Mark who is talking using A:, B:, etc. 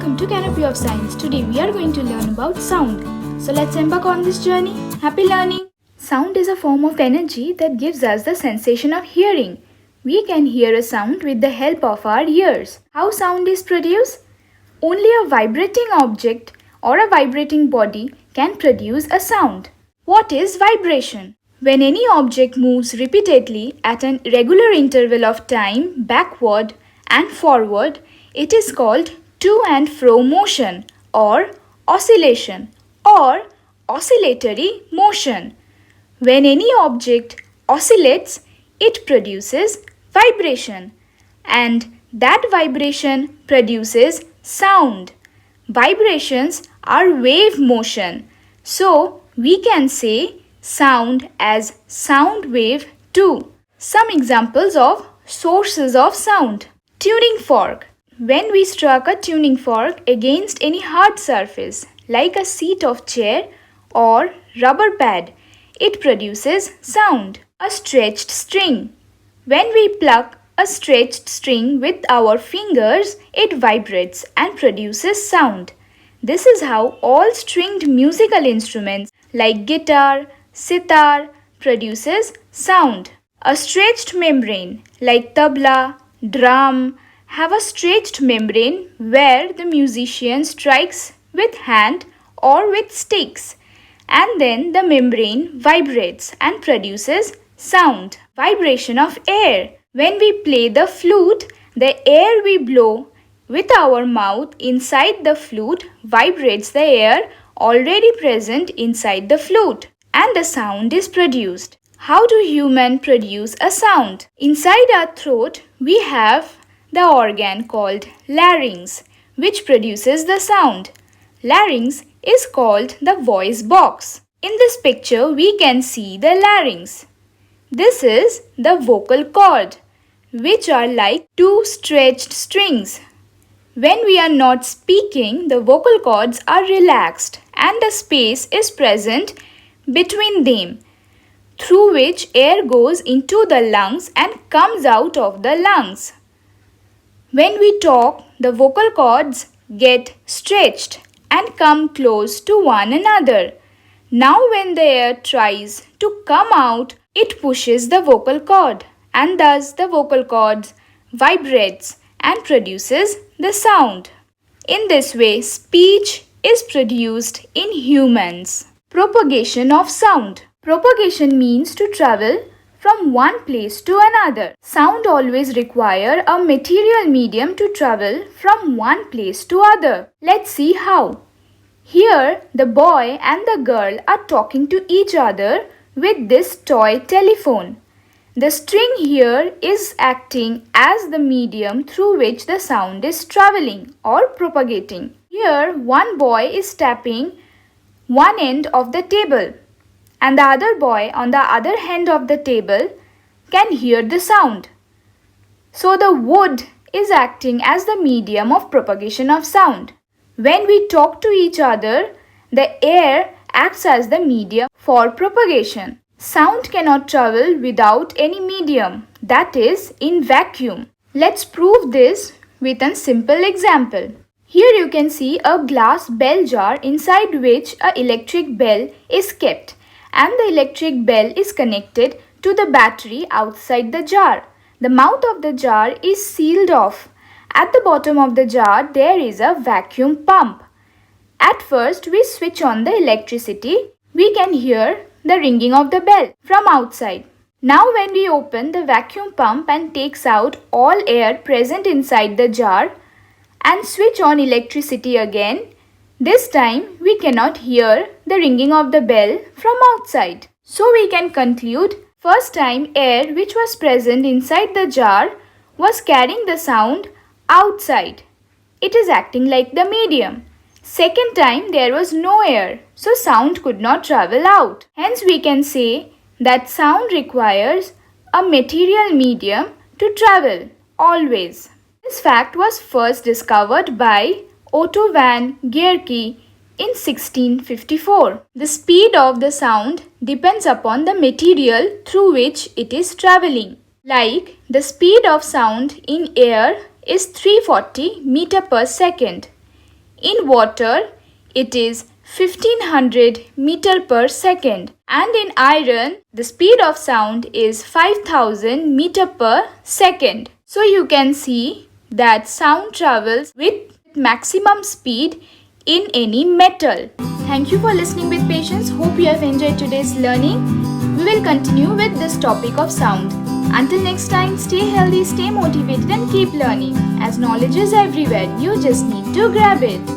A: welcome to Canopy of Science. Today we are going to learn about sound. So let's embark on this journey. Happy learning! Sound is a form of energy that gives us the sensation of hearing. We can hear a sound with the help of our ears. How sound is produced? Only a vibrating object or a vibrating body can produce a sound. What is vibration? When any object moves repeatedly at an regular interval of time backward and forward, it is called to and fro motion or oscillation or oscillatory motion. When any object oscillates, it produces vibration, and that vibration produces sound. Vibrations are wave motion, so we can say sound as sound wave too. Some examples of sources of sound. Tuning fork. When we struck a tuning fork against any hard surface like a seat of chair or rubber pad, it produces sound. A stretched string. When we pluck a stretched string with our fingers, it vibrates and produces sound. This is how all stringed musical instruments like guitar, sitar produces sound. A stretched membrane like tabla, drum have a stretched membrane where the musician strikes with hand or with sticks, and then the membrane vibrates and produces sound. Vibration of air. When we play the flute, the air we blow with our mouth inside the flute vibrates the air already present inside the flute, and a sound is produced. How do humans produce a sound? Inside our throat, we have the organ called larynx, which produces the sound. Larynx is called the voice box. In this picture, we can see the larynx. This is the vocal cord, which are like two stretched strings. When we are not speaking, the vocal cords are relaxed and a space is present between them, through which air goes into the lungs and comes out of the lungs. When we talk, the vocal cords get stretched and come close to one another. Now when the air tries to come out, it pushes the vocal cord, and thus the vocal cords vibrates and produces the sound. In this way, speech is produced in humans. Propagation of sound. Propagation means to travel from one place to another. Sound always require a material medium to travel from one place to other. Let's see how. Here, the boy and the girl are talking to each other with this toy telephone. The string here is acting as the medium through which the sound is traveling or propagating. Here, one boy is tapping one end of the table, and the other boy on the other end of the table can hear the sound. So the wood is acting as the medium of propagation of sound. When we talk to each other, the air acts as the medium for propagation. Sound cannot travel without any medium, that is, in vacuum. Let's prove this with a simple example. Here you can see a glass bell jar inside which an electric bell is kept, and the electric bell is connected to the battery outside the jar. The mouth of the jar is sealed off. At the bottom of the jar there is a vacuum pump. At first we switch on the electricity. We can hear the ringing of the bell from outside. Now when we open the vacuum pump and takes out all air present inside the jar and switch on electricity again, this time we cannot hear the ringing of the bell from outside. So we can conclude, first time air which was present inside the jar was carrying the sound outside. It is acting like the medium. Second time there was no air, so sound could not travel out. Hence we can say that sound requires a material medium to travel always. This fact was first discovered by Otto van Guericke in 1654. The speed of the sound depends upon the material through which it is traveling. Like the speed of sound in air is 340 meter per second. In water, it is 1500 meter per second. And in iron, the speed of sound is 5000 meter per second. So you can see that sound travels with maximum speed in any metal. Thank you for listening with patience. Hope you have enjoyed today's learning. We will continue with this topic of sound. Until next time, stay healthy, stay motivated and keep learning. As knowledge is everywhere, you just need to grab it.